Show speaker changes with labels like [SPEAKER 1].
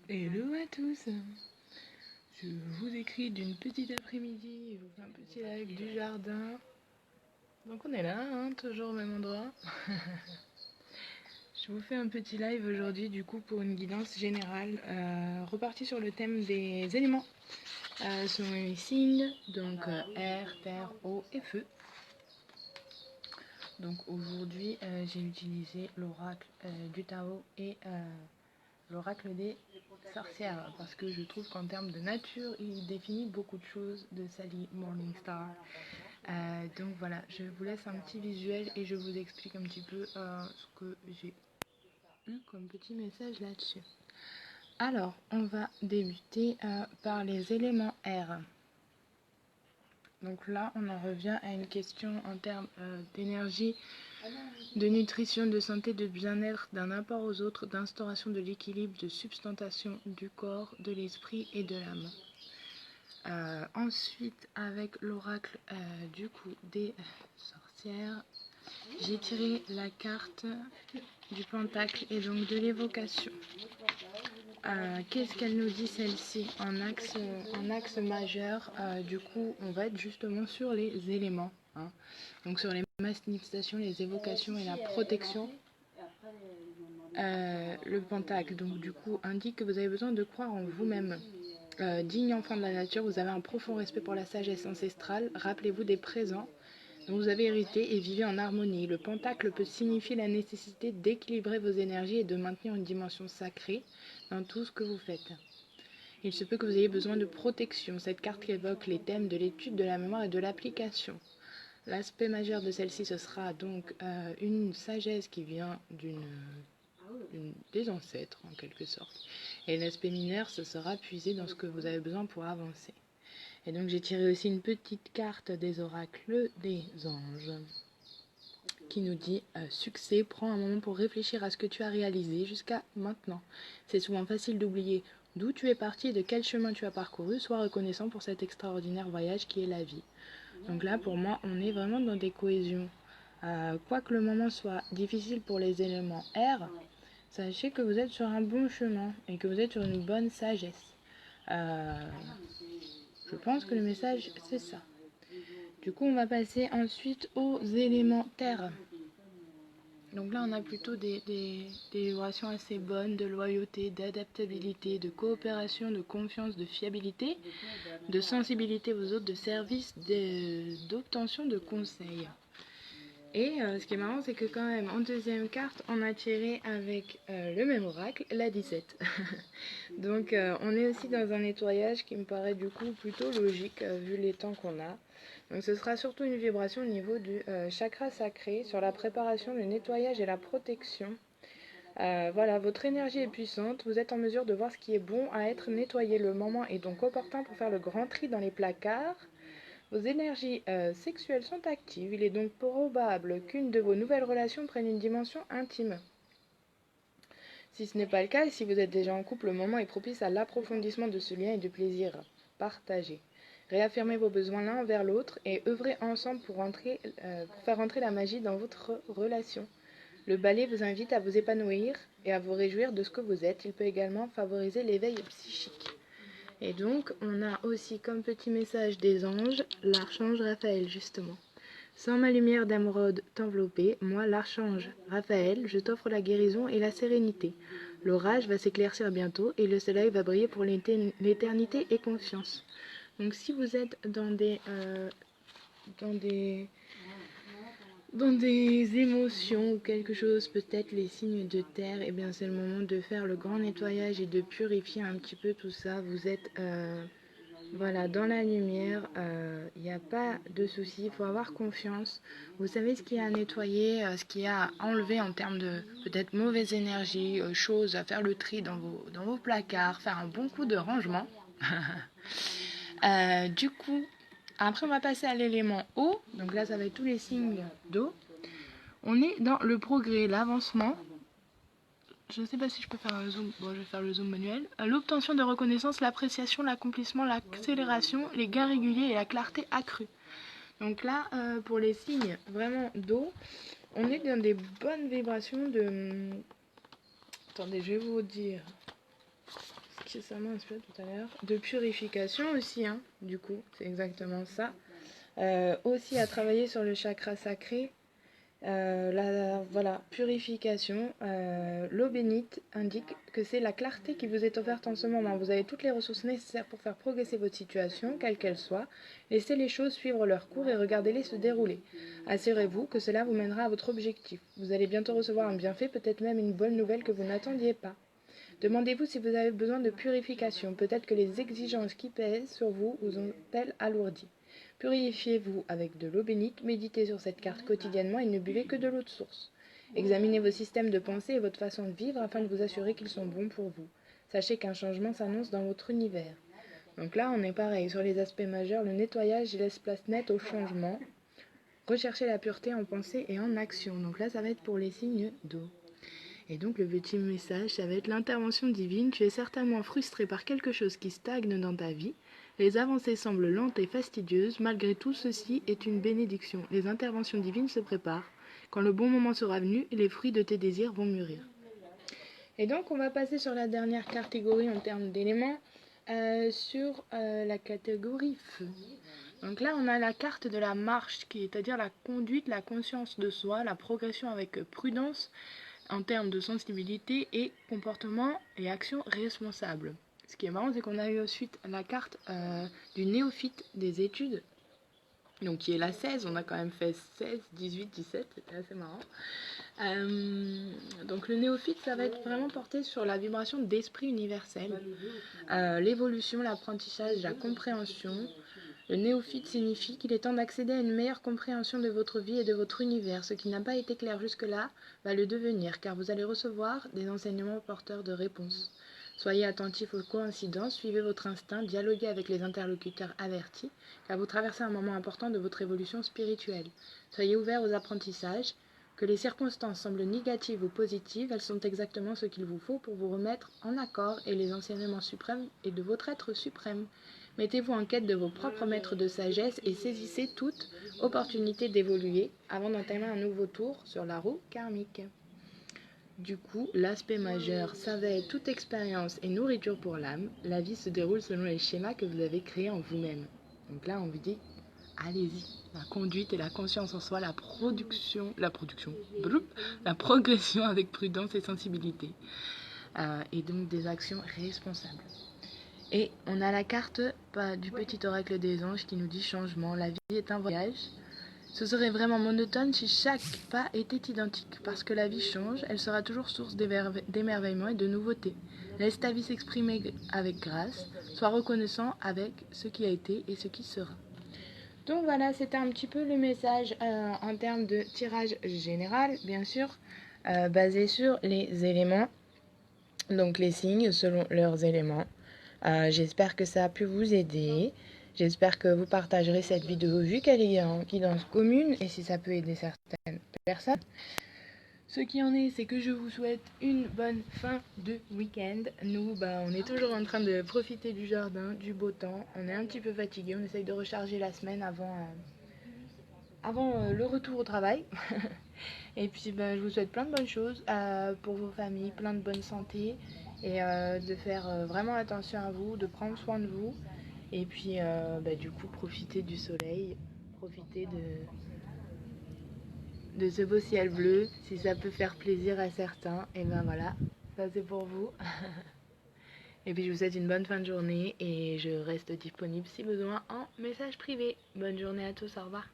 [SPEAKER 1] Hello à tous. Je vous écris d'une petite après-midi et vous fais un petit live du jardin. Donc on est là, hein, toujours au même endroit. Je vous fais un petit live aujourd'hui du coup pour une guidance générale, repartie sur le thème des éléments selon les signes, donc air, terre, eau et feu. Donc aujourd'hui j'ai utilisé l'oracle du Tao et l'oracle des sorcières, parce que je trouve qu'en termes de nature, il définit beaucoup de choses de Sally Morningstar. Donc voilà, je vous laisse un petit visuel et je vous explique un petit peu ce que j'ai eu comme petit message là-dessus. Alors, on va débuter par les éléments air. Donc là, on en revient à une question en termes d'énergie, de nutrition, de santé, de bien-être, d'un apport aux autres, d'instauration de l'équilibre, de substantation du corps, de l'esprit et de l'âme. Ensuite, avec l'oracle du coup des sorcières, j'ai tiré la carte du pentacle et donc de l'évocation. Qu'est-ce qu'elle nous dit celle-ci en axe majeur? Du coup, on va être justement sur les éléments, hein. Donc sur les manifestations, les évocations et la protection. Le pentacle, donc du coup, indique que vous avez besoin de croire en vous-même. Digne enfant de la nature, vous avez un profond respect pour la sagesse ancestrale. Rappelez-vous des présents dont vous avez hérité et vivez en harmonie. Le pentacle peut signifier la nécessité d'équilibrer vos énergies et de maintenir une dimension sacrée dans tout ce que vous faites. Il se peut que vous ayez besoin de protection. Cette carte évoque les thèmes de l'étude, de la mémoire et de l'application. L'aspect majeur de celle-ci, ce sera donc une sagesse qui vient des ancêtres en quelque sorte. Et l'aspect mineur, ce sera puiser dans ce que vous avez besoin pour avancer. Et donc j'ai tiré aussi une petite carte des oracles des anges qui nous dit succès, prends un moment pour réfléchir à ce que tu as réalisé jusqu'à maintenant. C'est souvent facile d'oublier d'où tu es parti et de quel chemin tu as parcouru, sois reconnaissant pour cet extraordinaire voyage qui est la vie. Donc là pour moi on est vraiment dans des cohésions. Quoique le moment soit difficile pour les éléments air, sachez que vous êtes sur un bon chemin et que vous êtes sur une bonne sagesse. Je pense que le message c'est ça. Du coup, on va passer ensuite aux éléments terre. Donc là, on a plutôt des vibrations assez bonnes de loyauté, d'adaptabilité, de coopération, de confiance, de fiabilité, de sensibilité aux autres, de service, d'obtention de conseils. Et ce qui est marrant, c'est que quand même, en deuxième carte, on a tiré avec le même oracle, la 17. Donc on est aussi dans un nettoyage qui me paraît du coup plutôt logique vu les temps qu'on a. Donc ce sera surtout une vibration au niveau du chakra sacré sur la préparation, le nettoyage et la protection. Voilà, votre énergie est puissante, vous êtes en mesure de voir ce qui est bon à être nettoyé. Le moment est donc opportun pour faire le grand tri dans les placards. Vos énergies sexuelles sont actives, il est donc probable qu'une de vos nouvelles relations prenne une dimension intime. Si ce n'est pas le cas, et si vous êtes déjà en couple, le moment est propice à l'approfondissement de ce lien et du plaisir partagé. Réaffirmez vos besoins l'un envers l'autre et œuvrez ensemble pour faire entrer la magie dans votre relation. Le ballet vous invite à vous épanouir et à vous réjouir de ce que vous êtes. Il peut également favoriser l'éveil psychique. Et donc, on a aussi comme petit message des anges, l'archange Raphaël, justement. Sans ma lumière d'émeraude t'envelopper, moi, l'archange Raphaël, je t'offre la guérison et la sérénité. L'orage va s'éclaircir bientôt et le soleil va briller pour l'éternité et confiance. Donc si vous êtes dans des émotions ou quelque chose, peut-être les signes de terre, et bien c'est le moment de faire le grand nettoyage et de purifier un petit peu tout ça. Vous êtes voilà, dans la lumière, il n'y a pas de souci, il faut avoir confiance. Vous savez ce qu'il y a à nettoyer, ce qu'il y a à enlever en termes de peut-être mauvaise énergie, choses à faire le tri dans vos placards, faire un bon coup de rangement. Du coup, après on va passer à l'élément eau, donc là ça va être tous les signes d'eau. On est dans le progrès, l'avancement. Je ne sais pas si je peux faire un zoom. Bon, je vais faire le zoom manuel. L'obtention de reconnaissance, l'appréciation, l'accomplissement, l'accélération, les gains réguliers et la clarté accrue. Donc là, pour les signes vraiment d'eau, on est dans des bonnes vibrations de... Attendez, je vais vous dire ça m'inspire tout à l'heure. De purification aussi, hein, du coup, c'est exactement ça. Aussi à travailler sur le chakra sacré. Voilà, purification. L'eau bénite indique que c'est la clarté qui vous est offerte en ce moment. Vous avez toutes les ressources nécessaires pour faire progresser votre situation, quelle qu'elle soit. Laissez les choses suivre leur cours et regardez-les se dérouler. Assurez-vous que cela vous mènera à votre objectif. Vous allez bientôt recevoir un bienfait, peut-être même une bonne nouvelle que vous n'attendiez pas. Demandez-vous si vous avez besoin de purification. Peut-être que les exigences qui pèsent sur vous ont-elles alourdi. Purifiez-vous avec de l'eau bénite, méditez sur cette carte quotidiennement et ne buvez que de l'eau de source. Examinez vos systèmes de pensée et votre façon de vivre afin de vous assurer qu'ils sont bons pour vous. Sachez qu'un changement s'annonce dans votre univers. Donc là, on est pareil. Sur les aspects majeurs, le nettoyage laisse place nette au changement. Recherchez la pureté en pensée et en action. Donc là, ça va être pour les signes d'eau. Et donc le petit message, ça va être l'intervention divine. Tu es certainement frustré par quelque chose qui stagne dans ta vie. Les avancées semblent lentes et fastidieuses. Malgré tout, ceci est une bénédiction. Les interventions divines se préparent. Quand le bon moment sera venu, les fruits de tes désirs vont mûrir. Et donc on va passer sur la dernière catégorie en termes d'éléments, sur la catégorie feu. Donc là, on a la carte de la marche, c'est-à-dire la conduite, la conscience de soi, la progression avec prudence, en termes de sensibilité et comportement et action responsable. Ce qui est marrant, c'est qu'on a eu ensuite la carte du néophyte des études, donc qui est la 16, on a quand même fait 16, 18, 17, c'était assez marrant. Donc le néophyte, ça va être vraiment porté sur la vibration d'esprit universel, l'évolution, l'apprentissage, la compréhension. Le néophyte signifie qu'il est temps d'accéder à une meilleure compréhension de votre vie et de votre univers. Ce qui n'a pas été clair jusque-là va le devenir, car vous allez recevoir des enseignements porteurs de réponses. Soyez attentifs aux coïncidences, suivez votre instinct, dialoguez avec les interlocuteurs avertis, car vous traversez un moment important de votre évolution spirituelle. Soyez ouverts aux apprentissages. Que les circonstances semblent négatives ou positives, elles sont exactement ce qu'il vous faut pour vous remettre en accord et les enseignements suprêmes et de votre être suprême. Mettez-vous en quête de vos propres maîtres de sagesse et saisissez toute opportunité d'évoluer avant d'entamer un nouveau tour sur la roue karmique. Du coup, l'aspect majeur, ça va être toute expérience et nourriture pour l'âme. La vie se déroule selon les schémas que vous avez créés en vous-même. Donc là, on vous dit, allez-y. La conduite et la conscience en soi, la progression avec prudence et sensibilité. Et donc des actions responsables. Et on a la carte du petit oracle des anges qui nous dit changement. La vie est un voyage. Ce serait vraiment monotone si chaque pas était identique. Parce que la vie change, elle sera toujours source d'émerveillement et de nouveautés. Laisse ta vie s'exprimer avec grâce. Sois reconnaissant avec ce qui a été et ce qui sera. Donc voilà, c'était un petit peu le message en termes de tirage général, bien sûr, basé sur les éléments. Donc les signes selon leurs éléments. J'espère que ça a pu vous aider. J'espère que vous partagerez cette vidéo vu qu'elle est en guidance commune et si ça peut aider certaines personnes. Ce qui en est, c'est que je vous souhaite une bonne fin de week-end. Nous, on est toujours en train de profiter du jardin, du beau temps. On est un petit peu fatigué, on essaye de recharger la semaine avant le retour au travail. Et puis je vous souhaite plein de bonnes choses pour vos familles, plein de bonne santé et de faire vraiment attention à vous, de prendre soin de vous et puis du coup profiter du soleil, profiter de ce beau ciel bleu, si ça peut faire plaisir à certains, et voilà, ça c'est pour vous. Et puis je vous souhaite une bonne fin de journée et je reste disponible si besoin en message privé. Bonne journée à tous, au revoir.